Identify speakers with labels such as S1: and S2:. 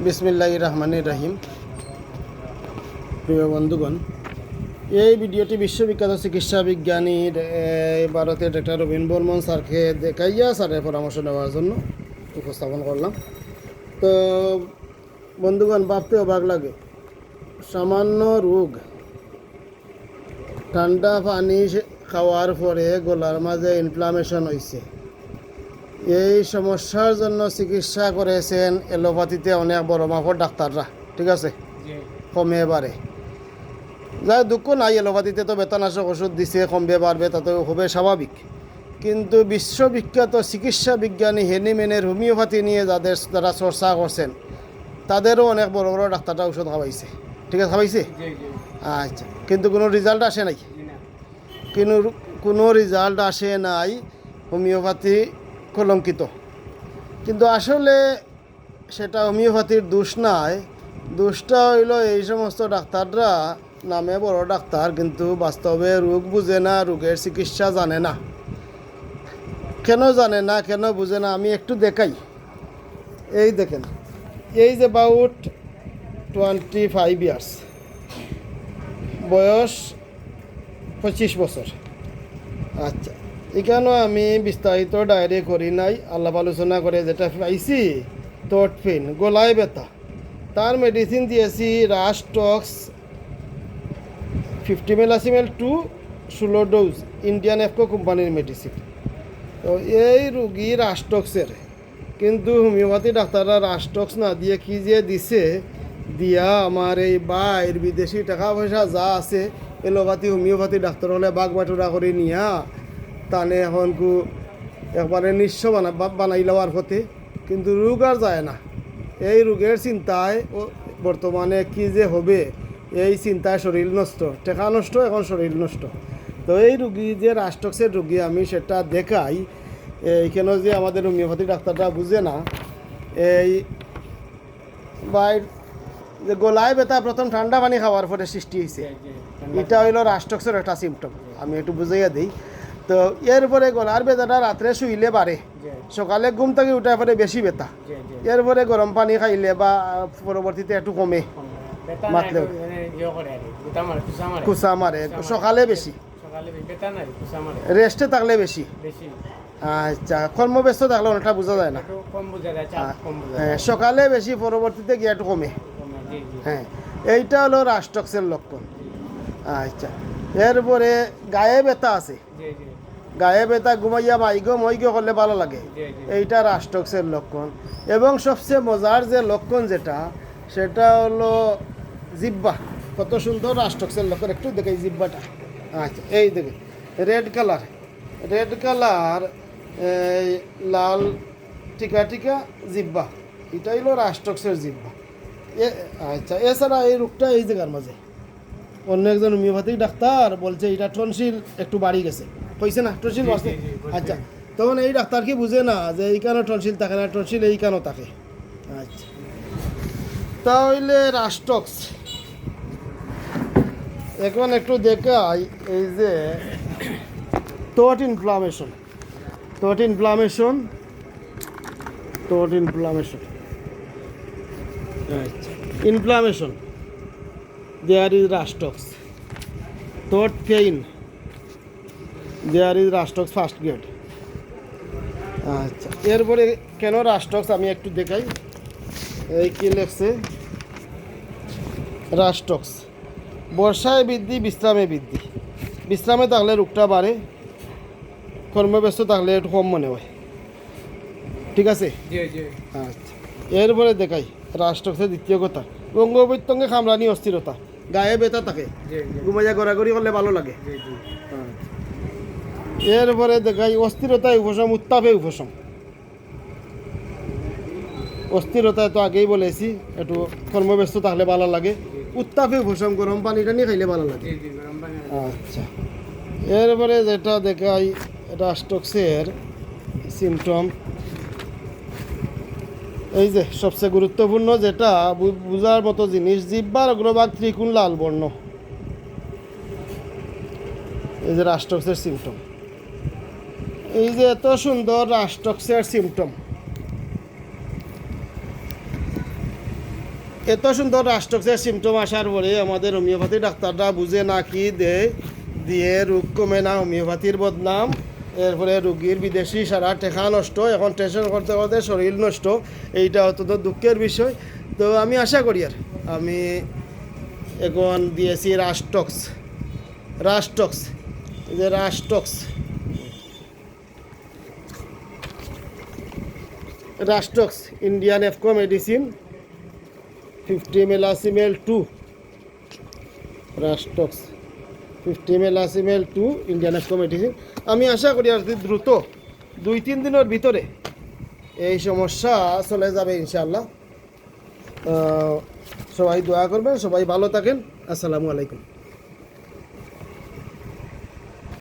S1: বিসমিল্লাহির রহমানির রহিম। প্রিয় বন্ধুগণ, এই ভিডিওটি বিশ্ববিখ্যাত চিকিৎসা বিজ্ঞানীর ভারতের ডক্টর রবীন বর্মন স্যারকে দেখাইয়া স্যারের পরামর্শ নেওয়ার জন্য উপস্থাপন করলাম। তো বন্ধুগণ, ভাবতে অবাক লাগে, সামান্য রোগ, ঠান্ডা পানি খাওয়ার পরে গলার মাঝে ইনফ্লামেশন হয়েছে। এই সমস্যার জন্য চিকিৎসা করেছেন এলোপ্যাথিতে অনেক বড় মাপর ডাক্তাররা, ঠিক আছে, কমে বাড়ে। যাই দুঃখ নাই, এলোপ্যাথিতে তো বেতনাশক ওষুধ দিছে, কমবে বাড়বে, তাতে খুবই স্বাভাবিক। কিন্তু বিশ্ববিখ্যাত চিকিৎসা বিজ্ঞানী হেনিম্যানের হোমিওপ্যাথি নিয়ে যারা চর্চা করছেন, তাদেরও অনেক বড় বড় ডাক্তাররা ওষুধ খাওয়াইছে, ঠিক আছে, খাওয়াইছে। আচ্ছা, কিন্তু কোনো রেজাল্ট আসে নাই, কোনো রেজাল্ট আসে নাই। হোমিওপ্যাথি কলঙ্কিত। কিন্তু আসলে সেটা হোমিওপ্যাথির দোষ নয়, দোষটা হইল এই সমস্ত ডাক্তাররা নামে বড় ডাক্তার, কিন্তু বাস্তবে রোগ বুঝে না, রোগের চিকিৎসা জানে না। কেন জানে না, কেন বুঝে না, আমি একটু দেখাই। এই দেখেন, এই যে অ্যাবাউট 25 ইয়ার্স, বয়স 25 বছর। আচ্ছা, এখানেও আমি বিস্তারিত ডায়েরি করি নাই, আলাপ আলোচনা করে যেটা পাইছি, থ্রোট পেইন, গলায় ব্যথা, তার মেডিসিন দিয়েছি রাস্টক্স 50 মিলিসিমেল টু 16 ডোজ, ইন্ডিয়ান এফকো কোম্পানির মেডিসিন। তো এই রুগী রাস্টক্সের, কিন্তু হোমিওপ্যাথি ডাক্তাররা রাস্টক্স না দিয়ে কি যে দিছে, দিয়া আমার এই বাইর বিদেশি টাকা পয়সা যা আছে, এলোপ্যাথি হোমিওপ্যাথি ডাক্তার হলে বাগ বাটুরা করে নিয়া টানে এখন একবারে নিঃস্ব বানাই লওয়ার পথে, কিন্তু রোগ আর যায় না। এই রোগের চিন্তায় বর্তমানে কি যে হবে, এই চিন্তায় শরীর নষ্ট, টেকা নষ্ট, এখন শরীর নষ্ট। তো এই রুগী যে রাস্টক্সের রুগী, আমি সেটা দেখাই। এইখানে যে আমাদের হোমিওপ্যাথি ডাক্তাররা বুঝে না, এই বাইর যে গলায় ব্যথা প্রথম ঠান্ডা পানি খাওয়ার পরে সৃষ্টি হয়েছে, এটা হইল রাস্টক্সের একটা সিমটম। আমি একটু বুঝাইয়া দিই। তো এরপরে গলার ব্যথাটা রাত্রে শুইলে বাড়ে, সকালে ঘুম থেকে উঠার পরে বেশি ব্যথা, এরপরে গরম পানি খাইলে বা পরবর্তীতে একটু কমে, মাতলেও কুচা মারে, সকালে বেশি, রেস্টে থাকলে বেশি। আচ্ছা, কর্মব্যস্ত থাকলে অনেকটা বোঝা যায় না, সকালে বেশি, পরবর্তীতে গিয়ে একটু কমে। হ্যাঁ, এইটা হলো রাস্টক্সের লক্ষণ। আচ্ছা, এরপরে গায়ে ব্যথা আছে, গায়ে ব্যথা, ঘুমাইয়া মাইগো মইগো করলে ভালো লাগে, এইটা রাস্টক্সের লক্ষণ। এবং সবচেয়ে মজার যে লক্ষণ যেটা, সেটা হলো জিব্বা। কত সুন্দর রাস্টক্সের লক্ষণ, একটু দেখে জিব্বাটা। আচ্ছা, এই দেখে রেড কালার, লাল টিকা টিকা জিব্বা, এটা হলো রাস্টক্সের জিব্বা। আচ্ছা, এছাড়া এই রোগটা এই জায়গার মাঝে, অন্য একজন হোমিওপ্যাথিক ডাক্তার বলছে এটা টনসিল একটু বাড়ি গেছে, হয়েছে না, টনসিল বাড়ছে। আচ্ছা, তখন এই ডাক্তার কি বুঝে না যে এই কেন টনসিল থাকে না, টনসিল এই কেন থাকে। আচ্ছা, তাহলে রাস্টক্স এখন একটু দেখাই। এই যে throat inflammation, inflammation, there is rastox. Throat pain, there is rastox first grade. আচ্ছা, এরপরে কেন রাস্টক্স আমি একটু দেখাই। এই কি লেখছে, রাস্টক্স বর্ষায় বৃদ্ধি, বিশ্রামে বৃদ্ধি। বিশ্রামে থাকলে রোগটা বাড়ে, কর্মব্যস্ত থাকলে একটু কম মনে হয়, ঠিক আছে। আচ্ছা, এরপরে দেখাই রাস্টক্সের দ্বিতীয় কথা, অঙ্গ প্রত্যঙ্গে খামরানি, অস্থিরতা, গায়ে ব্যথা থাকে, ঘুমাইয়া গড়াগড়ি করলে ভালো লাগে। এরপরে দেখাই অস্থিরতায় উপশম, উত্তাপে উপশম। অস্থিরতায় তো আগেই বলেছি, একটু কর্মব্যস্ত থাকলে ভালো লাগে, উত্তাপে উপশম, গরম পানিটা নিয়ে খাইলে ভালো লাগে। আচ্ছা, এরপরে যেটা দেখাই রাস্টক্সের সিমটম, এই যে সবচেয়ে গুরুত্বপূর্ণ যেটা বুঝার মতো জিনিস, জিহ্বার অগ্রভাগ ত্রিকোণ লাল বর্ণ, এই যে রাস্টক্সের সিমটম। এই যে এত সুন্দর রাস্টক্সের সিমটম, এত সুন্দর রাষ্ট্রক্সের সিমটম আসার পরে আমাদের হোমিওপ্যাথি ডাক্তাররা বুঝে না কি দেয়, দিয়ে রোগ কমে না, হোমিওপ্যাথির বদনাম, এরপরে রুগীর বিদেশি সারা টেকা নষ্ট, এখন টেনশন করতে করতে শরীর নষ্ট। এইটা অত্যন্ত দুঃখের বিষয়। তো আমি আশা করি আর আমি এখন দিয়েছি রাষ্ট্রক্স, এই যে রাষ্ট্রক্স ইন্ডিয়ান এফকো মেডিসিন 50 মেলাসিমেল 2, রাষ্ট্রক্স 50 মেলাসিমেল 2 ইন্ডিয়ান এফকো মেডিসিন। আমি আশা করি আর দ্রুত 2-3 দিনের ভিতরে এই সমস্যা চলে যাবে ইনশাআল্লাহ। সবাই দোয়া করবেন, সবাই ভালো থাকেন। আসসালামু আলাইকুম।